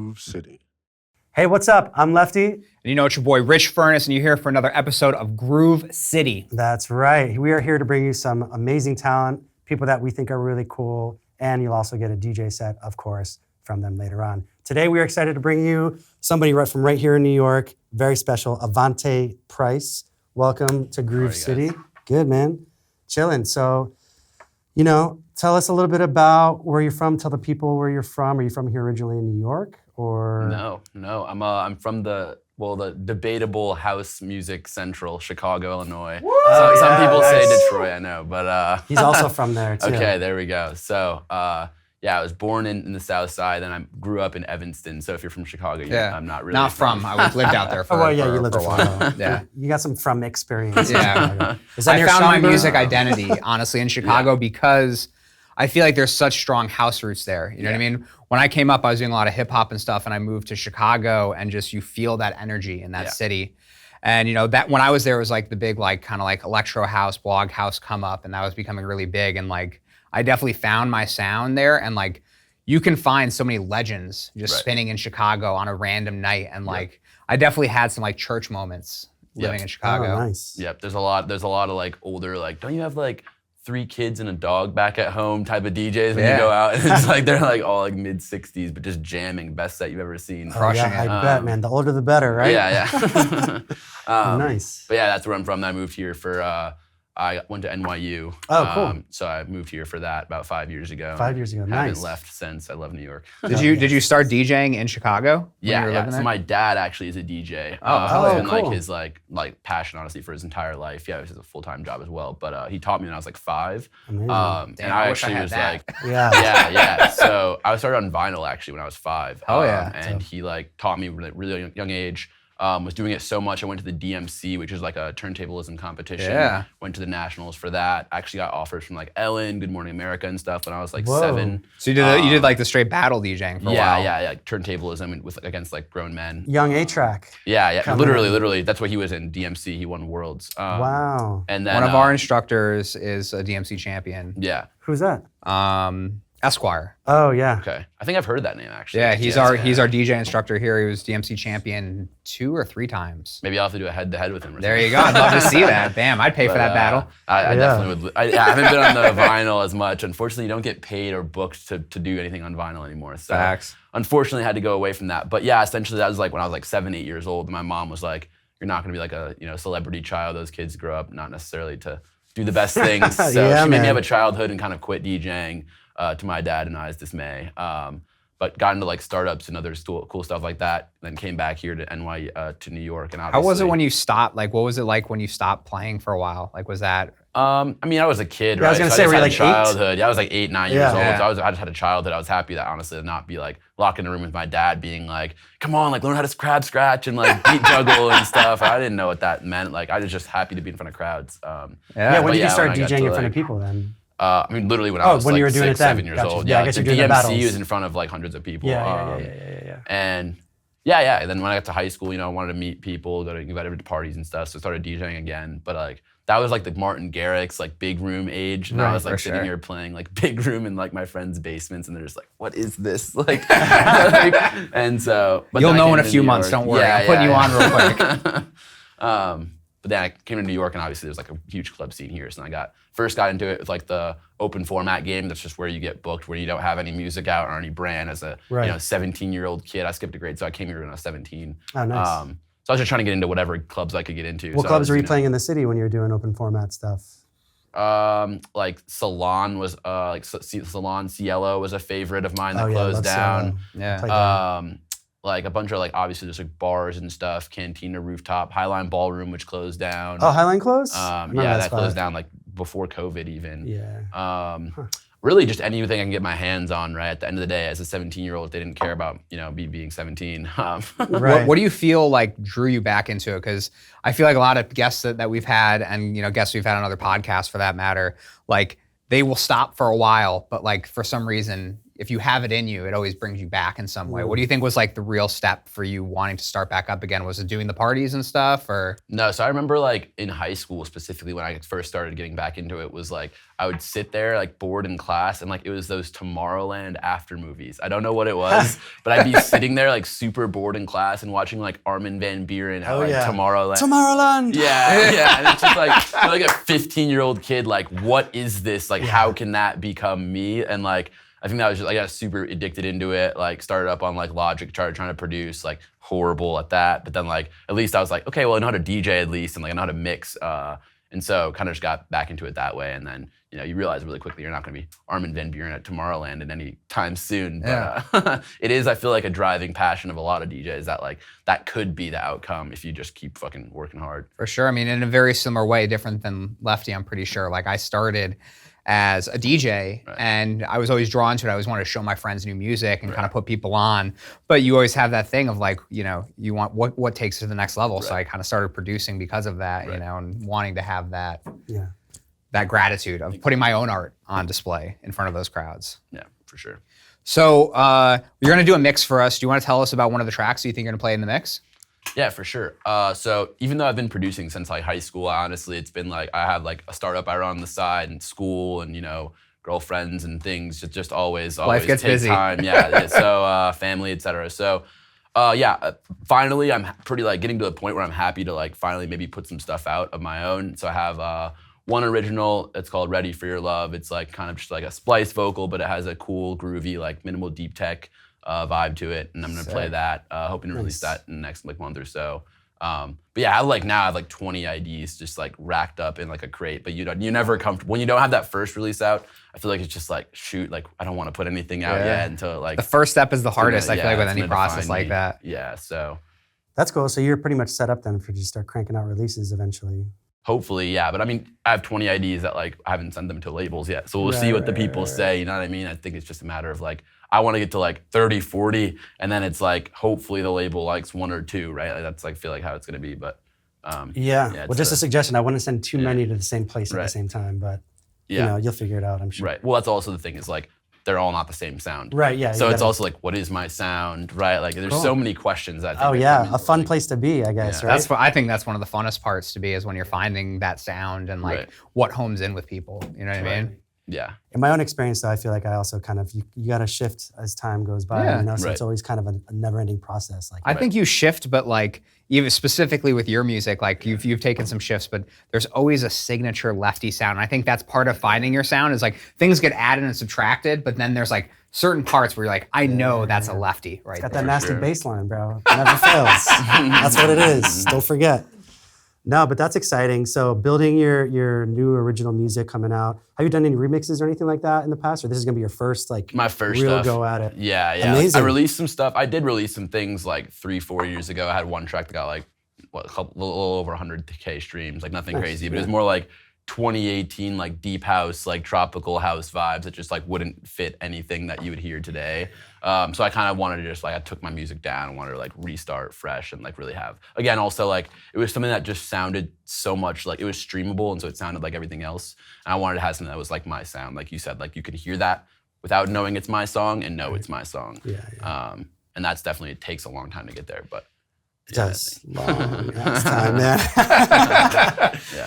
Groove City. Hey, what's up? I'm Lefty. And you know it's your boy Rich Furniss, and you're here for another episode of Groove City. That's right. We are here to bring you some amazing talent, people that we think are really cool, and you'll also get a DJ set, of course, from them later on. Today, we are excited to bring you somebody from right here in New York, very special, Avante Price. Welcome to Groove City. Good, man. Chilling. So, you know, tell us a little bit about where you're from. Tell the people where you're from. Are you from here originally in New York, or? No. I'm from the debatable house music central, Chicago, Illinois. Some people say Detroit, I know, but he's also from there too. Okay, there we go. So I was born in the South Side, and I grew up in Evanston. So if you're from Chicago, I'm not really from. I lived out there for, you lived for a while. Yeah, you got some from experience. Yeah, Is that I found my music identity honestly in Chicago because I feel like there's such strong house roots there. You know what I mean? When I came up, I was doing a lot of hip hop and stuff, and I moved to Chicago, and just you feel that energy in that city. And you know that when I was there, it was like the big kind of electro house, blog house come up, and that was becoming really big. And I definitely found my sound there, and you can find so many legends just spinning in Chicago on a random night, and I definitely had some church moments living in Chicago. Oh, nice. Yep, there's a lot of older don't you have 3 kids and a dog back at home type of DJs when you go out, and it's they're all mid 60s but just jamming, best set you've ever seen. Crushing it. I bet, man. The older the better, right? Yeah. Nice. But yeah, that's where I'm from. I moved here for I went to NYU. Oh, cool. So I moved here for that about 5 years ago. 5 years ago, nice. Haven't left since. I love New York. Did you start DJing in Chicago? Yeah. So my dad actually is a DJ. It's been his passion, honestly, for his entire life. Yeah, it was a full-time job as well. But he taught me when I was 5. Amazing. And I actually was yeah. So I started on vinyl actually when I was 5. Oh yeah. And he taught me really young age. Was doing it so much, I went to the DMC, which is a turntablism competition. Yeah. Went to the nationals for that. Actually got offers from Ellen, Good Morning America and stuff when I was Whoa. 7. So you did the straight battle DJing for a while. Yeah, turntablism with against grown men. Young A-Track. Yeah. Literally, that's what he was in. DMC, he won worlds. Wow. And then one of our instructors is a DMC champion. Yeah. Who's that? Esquire. Oh yeah. Okay. I think I've heard that name actually. Yeah, he's our DJ instructor here. He was DMC champion 2 or 3 times. Maybe I'll have to do a head-to-head with him. There you go. I'd love to see that. Damn, I'd pay for that battle. I definitely would. I haven't been on the vinyl as much. Unfortunately, you don't get paid or booked to do anything on vinyl anymore. So Facts. Unfortunately, I had to go away from that. But yeah, essentially that was when I was 7, 8 years old. My mom was like, "You're not going to be a celebrity child. Those kids grow up not necessarily to do the best things." So she made me have a childhood and kind of quit DJing. To my dad and I's dismay, but got into startups and other cool stuff like that. Then came back here to NYU, to New York, and obviously. How was it when you stopped? What was it like when you stopped playing for a while? Was that? I was a kid, right? I was gonna say, were you 8? Childhood. Yeah, I was 8, 9 years old. So I just had a childhood. I was happy that honestly to not be locked in a room with my dad, being "Come on, learn how to crab scratch and beat juggle and stuff." I didn't know what that meant. I was just happy to be in front of crowds. When did you start DJing in front of people then? Literally when I was you were doing 6, 7 years old. Yeah, I guess the you're doing the DMC battles. was in front of hundreds of people. Yeah. And And then when I got to high school, I wanted to meet people, go to parties and stuff. So I started DJing again. But that was the Martin Garrix big room age, and I was sitting here playing big room in my friends' basements, and they're just what is this? And so. But you'll know in a few months. Don't worry. I'm putting you on real quick. But then I came to New York, and obviously there's a huge club scene here. So I first got into it with the open format game. That's just where you get booked, where you don't have any music out or any brand. As a 17-year-old kid, I skipped a grade, so I came here when I was 17. Oh, nice. So I was just trying to get into whatever clubs I could get into. What clubs were you playing in the city when you were doing open format stuff? Salon was Salon Cielo was a favorite of mine that closed down. A bunch of obviously just bars and stuff, Cantina Rooftop, Highline Ballroom, which closed down. Oh, Highline closed? That closed down before COVID even. Yeah. Really just anything I can get my hands on, right? At the end of the day, as a 17-year-old, they didn't care about, me being 17. Right. What do you feel drew you back into it? Because I feel a lot of guests that we've had, and guests we've had on other podcasts for that matter, they will stop for a while, but for some reason, if you have it in you, it always brings you back in some way. What do you think was like the real step for you wanting to start back up again? Was it doing the parties and stuff, or? No, so I remember like in high school specifically when I first started getting back into it was like I would sit there like bored in class and like it was those Tomorrowland after movies. I don't know what it was, but I'd be sitting there like super bored in class and watching like Armin van Buuren at Tomorrowland. Tomorrowland! Yeah. And it's just like, you're like a 15-year-old kid, like what is this? Like how can that become me? And like, I think that was just, I got super addicted into it, like started up on like Logic, started trying to produce, like horrible at that. But then like, at least I was like, okay, well I know how to DJ at least and like I know how to mix. And so kind of just got back into it that way. And then, you know, you realize really quickly you're not gonna be Armin van Buuren at Tomorrowland at any time soon. But it is, I feel like a driving passion of a lot of DJs that like, that could be the outcome if you just keep fucking working hard. For sure, I mean, in a very similar way, different than Lefty, I'm pretty sure. Like I started as a DJ and I was always drawn to it. I always wanted to show my friends new music and kind of put people on. But you always have that thing of like, you know, you want what takes it to the next level. So I kind of started producing because of that, you know, and wanting to have that that gratitude of putting my own art on display in front of those crowds. Yeah, for sure. So you're gonna do a mix for us. Do you want to tell us about one of the tracks you think you're gonna play in the mix? Yeah, for sure. So even though I've been producing since like high school, honestly, it's been like I have like a startup I run on the side and school and, you know, girlfriends and things. Just always Life gets take busy. time. Yeah. So family, etc. So finally I'm pretty like getting to a point where I'm happy to like finally maybe put some stuff out of my own. So I have one original, it's called Ready for Your Love. It's like kind of just like a splice vocal, but it has a cool, groovy, like minimal deep tech vibe to it, and I'm gonna play that. Hoping to release that in the next like month or so. But yeah, I have like 20 IDs just like racked up in like a crate. But you're never comfortable when you don't have that first release out. I feel like it's just like shoot, like I don't want to put anything out yet until like the first step is the hardest. I feel like with any process like that. Yeah, so that's cool. So you're pretty much set up then for just start cranking out releases eventually. Hopefully, yeah. But I mean, I have 20 IDs that like I haven't sent them to labels yet. So we'll see what the people say, you know what I mean? I think it's just a matter of like, I want to get to like 30, 40, and then it's like, hopefully the label likes one or two, right? Like, that's like, feel like how it's going to be, but well, just a suggestion. I wouldn't send too many to the same place at the same time, but you know, you'll figure it out, I'm sure. Right. Well, that's also the thing is like, they're all not the same sound. Right, yeah. So it's also like, what is my sound, right? Like there's so many questions that a fun place to be, I guess, right? That's what I think that's one of the funnest parts to be is when you're finding that sound and like what homes in with people, you know what I mean? Yeah. In my own experience though, I feel like I also kind of, you got to shift as time goes by, you know, so it's always kind of a never-ending process. Like I think you shift, but like even specifically with your music, like you've taken some shifts, but there's always a signature Lefty sound. And I think that's part of finding your sound is like things get added and subtracted, but then there's like certain parts where you're like, I know that's a Lefty right there. Got that nasty bass line, bro. It never fails. That's what it is. Don't forget. No, but that's exciting. So building your new original music coming out. Have you done any remixes or anything like that in the past? Or this is gonna be your first my first real stuff. Go at it? Yeah. Amazing. I released some stuff. I did release some things like 3-4 years ago. I had one track that got like a little over 100K streams, like nothing crazy, but it was more like 2018 like deep house, like tropical house vibes that just like wouldn't fit anything that you would hear today. So I kind of wanted to just like, I took my music down and wanted to like restart fresh and like really have, again, also like it was something that just sounded so much like it was streamable and so it sounded like everything else. And I wanted to have something that was like my sound. Like you said, like you could hear that without knowing it's my song and know it's my song. And that's definitely, it takes a long time to get there, but it does. Long ass time, man.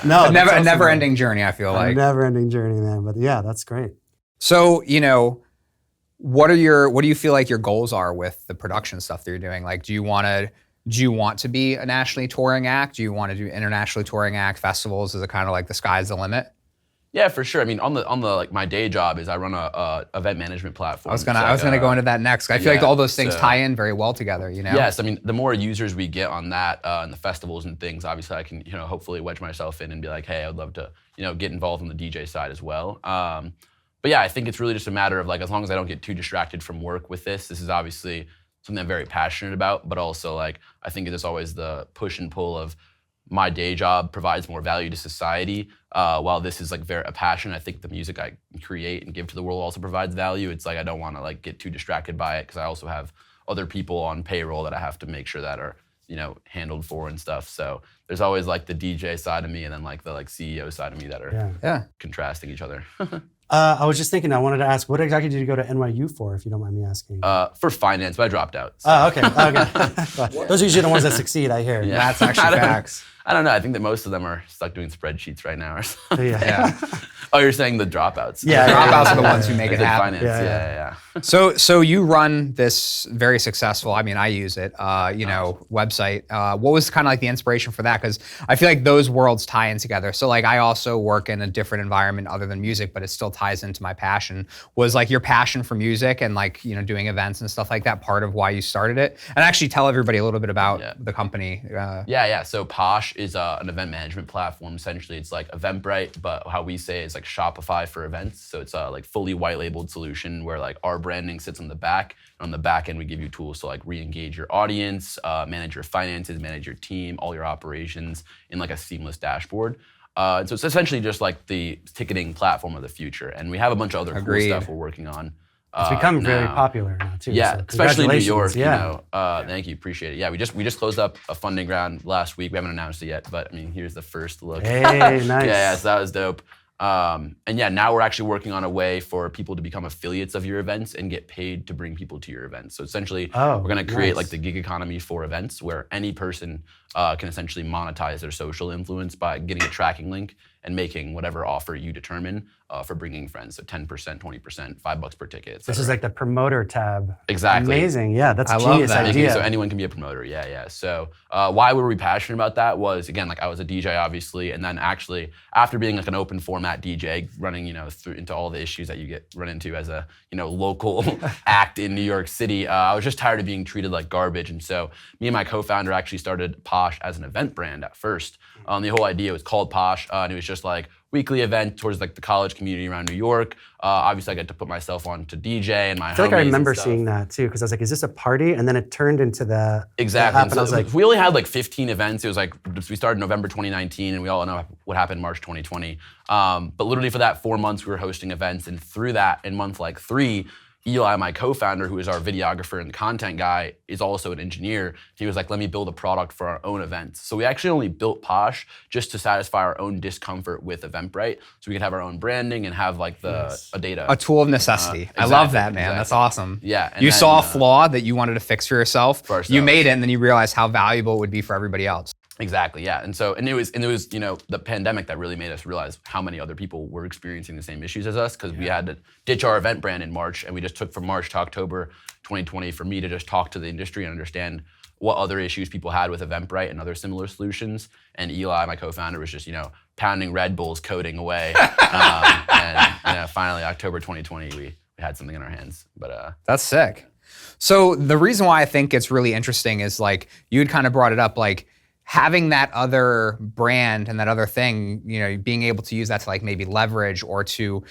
No, a never-ending journey, I feel like. A never-ending journey, man. But yeah, that's great. So, you know, what do you feel like your goals are with the production stuff that you're doing? Like, do you want to be a nationally touring act? Do you want to do internationally touring act festivals? Is it kind of like the sky's the limit? Yeah, for sure. I mean, on the like my day job is I run a event management platform. I was gonna go into that next. I feel like all those things tie in very well together. You know. Yes, I mean, the more users we get on that and the festivals and things, obviously I can hopefully wedge myself in and be like, hey, I would love to get involved on the DJ side as well. But yeah, I think it's really just a matter of like as long as I don't get too distracted from work with this. This is obviously something I'm very passionate about, but also like I think there's always the push and pull of my day job provides more value to society, while this is like a passion. I think the music I create and give to the world also provides value. It's like I don't want to like get too distracted by it because I also have other people on payroll that I have to make sure that are handled for and stuff. So there's always like the DJ side of me and then like the CEO side of me that are contrasting each other. I was just thinking, I wanted to ask, what exactly did you go to NYU for, if you don't mind me asking? For finance, but I dropped out. So. Oh, okay. Those are usually the ones that succeed, I hear. Yeah. That's actually facts. I don't know. I think that most of them are stuck doing spreadsheets right now or something. Yeah. Oh, you're saying the dropouts? Yeah, Dropouts are the ones who make it happen. Finance. Yeah. So you run this very successful, I mean, I use it, website. What was kind of like the inspiration for that? Because I feel like those worlds tie in together. So like I also work in a different environment other than music, but it still ties into my passion. Was like your passion for music and like, doing events and stuff like that part of why you started it? And actually tell everybody a little bit about the company. So Posh is an event management platform. Essentially, it's like Eventbrite, but how we say it's like Shopify for events. So it's a like fully white labeled solution where like our branding sits on the back. On the back end, we give you tools to like re-engage your audience, manage your finances, manage your team, all your operations in like a seamless dashboard. So it's essentially just like the ticketing platform of the future. And we have a bunch of other cool stuff we're working on. It's become very popular now too. Yeah, so especially in New York. Yeah. Thank you, appreciate it. Yeah, we just closed up a funding round last week. We haven't announced it yet, but I mean, here's the first look. Hey, nice. Yeah, so that was dope. And yeah, now we're actually working on a way for people to become affiliates of your events and get paid to bring people to your events. So essentially, we're going to create like the gig economy for events where any person can essentially monetize their social influence by getting a tracking link and making whatever offer you determine for bringing friends. So 10%, 20%, $5 per ticket. This is like the promoter tab. Exactly. Amazing. Yeah, that's a genius idea. So anyone can be a promoter. Yeah. So why were we passionate about that was, again, like I was a DJ obviously, and then actually after being like an open format DJ, running through into all the issues that you run into as a local act in New York City, I was just tired of being treated like garbage, and so me and my co-founder actually started Posh as an event brand at first. The whole idea was called Posh, and it was just like weekly event towards like the college community around New York. Obviously, I got to put myself on to DJ and my. I feel like I remember seeing that too, because I was like, "Is this a party?" And then it turned into the exactly. And so I was like, we only had like 15 events. It was like we started November 2019, and we all know what happened in March 2020. But literally for that 4 months, we were hosting events, and through that, in month like 3. Eli, my co-founder, who is our videographer and content guy, is also an engineer. He was like, let me build a product for our own events. So we actually only built Posh just to satisfy our own discomfort with Eventbrite, so we could have our own branding and have like a data. A tool of necessity. I love that, man. Exactly. That's awesome. Yeah. You saw a flaw that you wanted to fix for yourself. You made it, and then you realized how valuable it would be for everybody else. Exactly, yeah. And it was the pandemic that really made us realize how many other people were experiencing the same issues as us, because we had to ditch our event brand in March, and we just took from March to October 2020 for me to just talk to the industry and understand what other issues people had with Eventbrite and other similar solutions. And Eli, my co-founder, was just pounding Red Bulls, coding away. And finally, October 2020, we had something in our hands. But that's sick. So the reason why I think it's really interesting is like you had kind of brought it up, like having that other brand and that other thing, being able to use that to like maybe leverage or to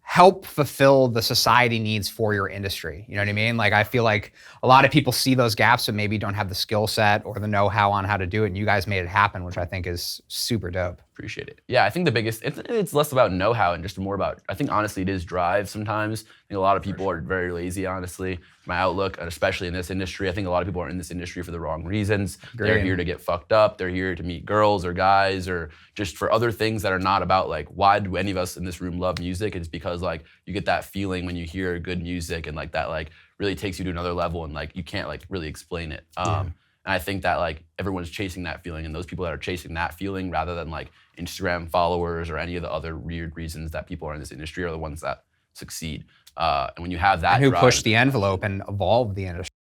help fulfill the society needs for your industry. You know what I mean? Like I feel like a lot of people see those gaps but maybe don't have the skill set or the know-how on how to do it, and you guys made it happen, which I think is super dope. Appreciate it. Yeah, I think the biggest, it's less about know-how and just more about, I think honestly it is drive sometimes. I think a lot of people are very lazy, honestly. My outlook, and especially in this industry, I think a lot of people are in this industry for the wrong reasons. They're here to get fucked up. They're here to meet girls or guys or just for other things that are not about like, why do any of us in this room love music? It's because like you get that feeling when you hear good music and like that like really takes you to another level and like you can't like really explain it. And I think that like everyone's chasing that feeling, and those people that are chasing that feeling rather than like Instagram followers or any of the other weird reasons that people are in this industry are the ones that succeed. And when you have that, and who push the envelope and evolve the industry.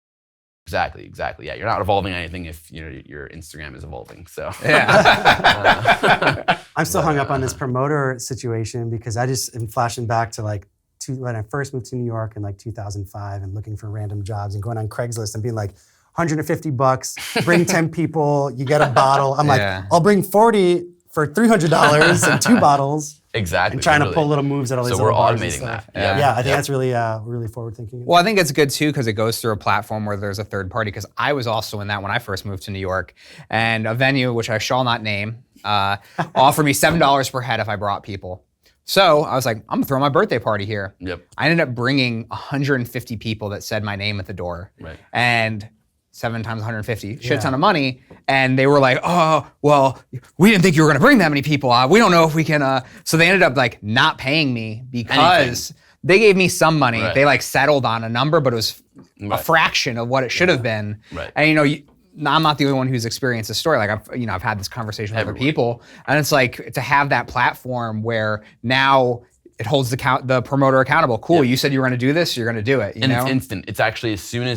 Exactly. Yeah, you're not evolving anything if your Instagram is evolving. So yeah, I'm still hung up on this promoter situation because I just am flashing back to like when I first moved to New York in like 2005 and looking for random jobs and going on Craigslist and being like, $150, bring 10 people, you get a bottle. I'm like, I'll bring 40 for $300 and 2 bottles. Exactly. And trying to pull little moves at all these little bars. So we're automating that. Yeah, I think that's really, really forward thinking. Well, I think it's good too because it goes through a platform where there's a third party. Because I was also in that when I first moved to New York, and a venue which I shall not name offered me $7 per head if I brought people. So I was like, I'm gonna throw my birthday party here. Yep. I ended up bringing 150 people that said my name at the door. Right. And 7 times 150, shit ton of money. And they were like, oh, well, we didn't think you were gonna bring that many people. We don't know if we can. So they ended up like not paying me because they gave me some money. They like settled on a number, but it was a fraction of what it should have been. And you know, I'm not the only one who's experienced this story. Like I've had this conversation with other people, and it's like to have that platform where now it holds the promoter accountable. Cool, you said you were going to do this, you're going to do it. You know? It's instant. It's actually as soon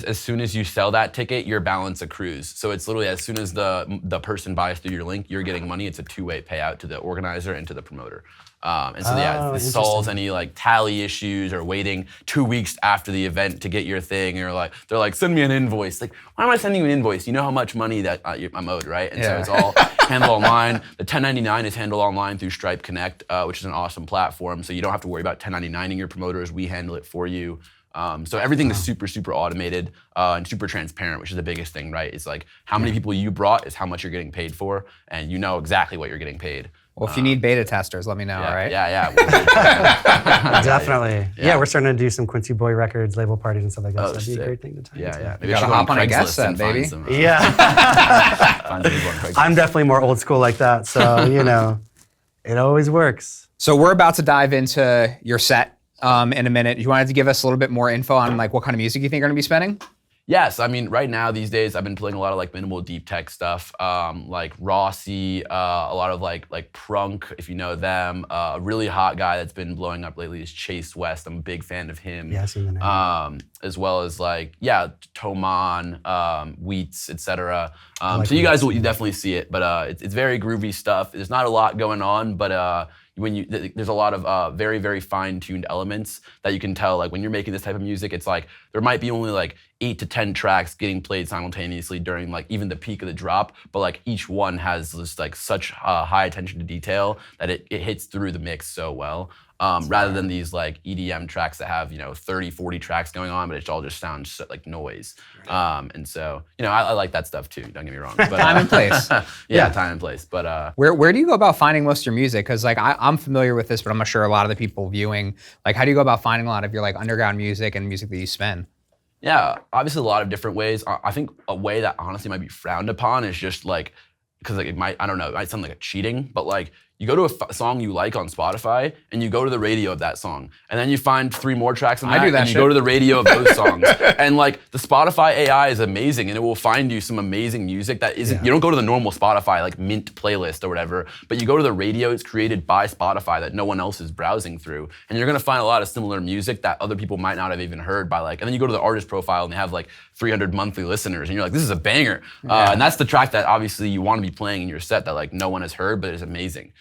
as you sell that ticket, your balance accrues. So it's literally as soon as the person buys through your link, you're getting money. It's a two-way payout to the organizer and to the promoter. And so this solves any like tally issues or waiting 2 weeks after the event to get your thing. Or they're like, send me an invoice. Like, why am I sending you an invoice? You know how much money that I'm owed, right? And so it's all handled online. The 1099 is handled online through Stripe Connect, which is an awesome platform. So you don't have to worry about 1099ing your promoters. We handle it for you. So everything is super, super automated and super transparent, which is the biggest thing, right? It's like how many people you brought is how much you're getting paid for, and you know exactly what you're getting paid. Well, if you need beta testers, let me know, all right? Definitely. Yeah, we're starting to do some Quincy Boy Records label parties and stuff like that. So that'd be a great thing to tie into. Maybe you gotta hop on a guest set, baby. I'm definitely more old school like that, so you know, it always works. So we're about to dive into your set in a minute. You wanted to give us a little bit more info on like what kind of music you think you're gonna be spinning? Yes, I mean, right now, these days, I've been playing a lot of like minimal deep tech stuff, like Rossi, a lot of like Prunk, if you know them. A really hot guy that's been blowing up lately is Chase West. I'm a big fan of him. Yeah, I've seen the name. As well as Toman, Wheats, etc. So you guys will definitely see it, but it's very groovy stuff. There's not a lot going on, but there's a lot of very, very fine-tuned elements that you can tell. Like when you're making this type of music, it's like there might be only like 8 to 10 tracks getting played simultaneously during like even the peak of the drop, but like each one has this like such high attention to detail that it hits through the mix so well. Rather than these like EDM tracks that have 30, 40 tracks going on, but it all just sounds like noise. And so I like that stuff too. Don't get me wrong. But, time and place. Time and place. But where do you go about finding most of your music? Because like I'm familiar with this, but I'm not sure a lot of the people viewing. Like, how do you go about finding a lot of your like underground music and music that you spin? Yeah, obviously a lot of different ways. I think a way that honestly might be frowned upon is just like, because like it might sound like a cheating, but like you go to a song you like on Spotify and you go to the radio of that song, and then you find 3 more tracks on that, and you go to the radio of those songs. And like the Spotify AI is amazing, and it will find you some amazing music that isn't, you don't go to the normal Spotify like mint playlist or whatever, but you go to the radio it's created by Spotify that no one else is browsing through, and you're gonna find a lot of similar music that other people might not have even heard by and then you go to the artist profile and they have like 300 monthly listeners, and you're like, this is a banger. And that's the track that obviously you want to be playing in your set that like no one has heard, but is amazing.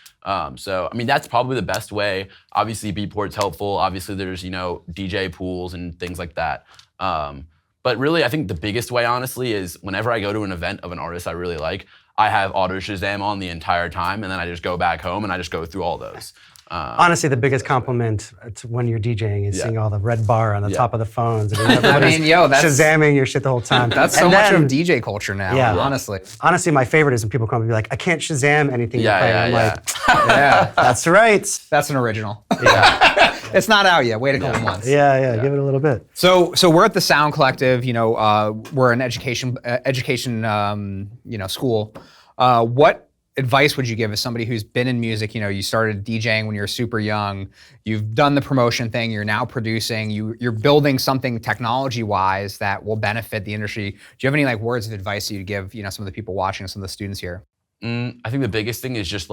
So, I mean, that's probably the best way. Obviously, Beatport's helpful. Obviously, there's, DJ pools and things like that. But really, I think the biggest way, honestly, is whenever I go to an event of an artist I really like, I have Auto Shazam on the entire time, and then I just go back home and I just go through all those. Honestly, the biggest compliment to when you're DJing is seeing all the red bar on the top of the phones. And that's Shazamming your shit the whole time. That's so much of DJ culture now, honestly. Honestly, my favorite is when people come and be like, I can't Shazam anything you're playing. I'm like, that's right. That's an original. Yeah. It's not out yet. Wait a couple months. Yeah, give it a little bit. So we're at the Sound Collective. We're an education school. What advice would you give as somebody who's been in music? You started DJing when you were super young. You've done the promotion thing. You're now producing. You're building something technology-wise that will benefit the industry. Do you have any like words of advice that you'd give some of the people watching, some of the students here? I think the biggest thing is just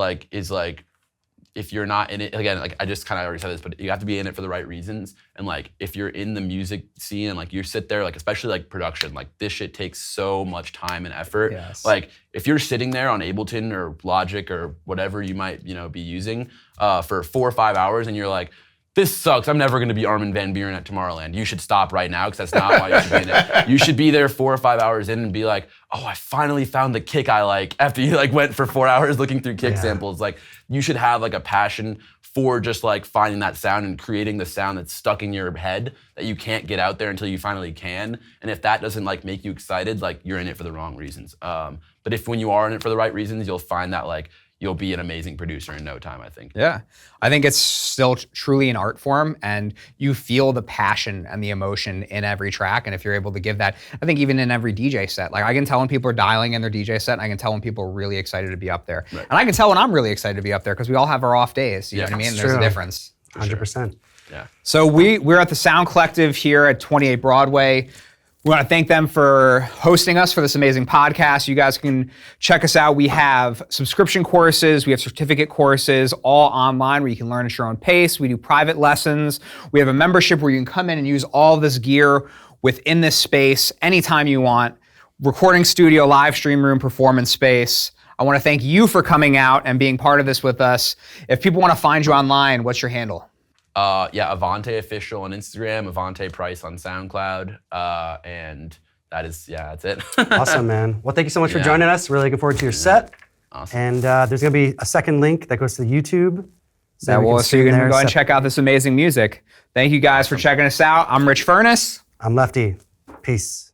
if you're not in it, again, like I just kind of already said this, but you have to be in it for the right reasons. And like, if you're in the music scene and like you sit there, like especially like production, like this shit takes so much time and effort. Yes. Like if you're sitting there on Ableton or Logic or whatever you might, be using for 4 or 5 hours and you're like, this sucks, I'm never gonna be Armin van Buuren at Tomorrowland. You should stop right now, because that's not why you should be in it. You should be there 4 or 5 hours in and be like, oh, I finally found the kick I like, after you like went for 4 hours looking through kick samples. Like you should have like a passion for just like finding that sound and creating the sound that's stuck in your head that you can't get out there until you finally can. And if that doesn't like make you excited, like you're in it for the wrong reasons. But if when you are in it for the right reasons, you'll find that like you'll be an amazing producer in no time, I think. Yeah. I think it's still truly an art form, and you feel the passion and the emotion in every track. And if you're able to give that, I think even in every DJ set, like I can tell when people are dialing in their DJ set, and I can tell when people are really excited to be up there. Right. And I can tell when I'm really excited to be up there, because we all have our off days. You know what I mean? There's a difference. 100%. Yeah. So we're at the Sound Collective here at 28 Broadway. We want to thank them for hosting us for this amazing podcast. You guys can check us out. We have subscription courses. We have certificate courses, all online where you can learn at your own pace. We do private lessons. We have a membership where you can come in and use all this gear within this space anytime you want. Recording studio, live stream room, performance space. I want to thank you for coming out and being part of this with us. If people want to find you online, what's your handle? Yeah, Avante official on Instagram, Avante Price on SoundCloud, and that's it. Awesome, man. Well, thank you so much for joining us. Really looking forward to your set. Awesome. And there's going to be a second link that goes to YouTube. So you can go and check out this amazing music. Thank you guys for checking us out. I'm Rich Furniss. I'm Lefty. Peace.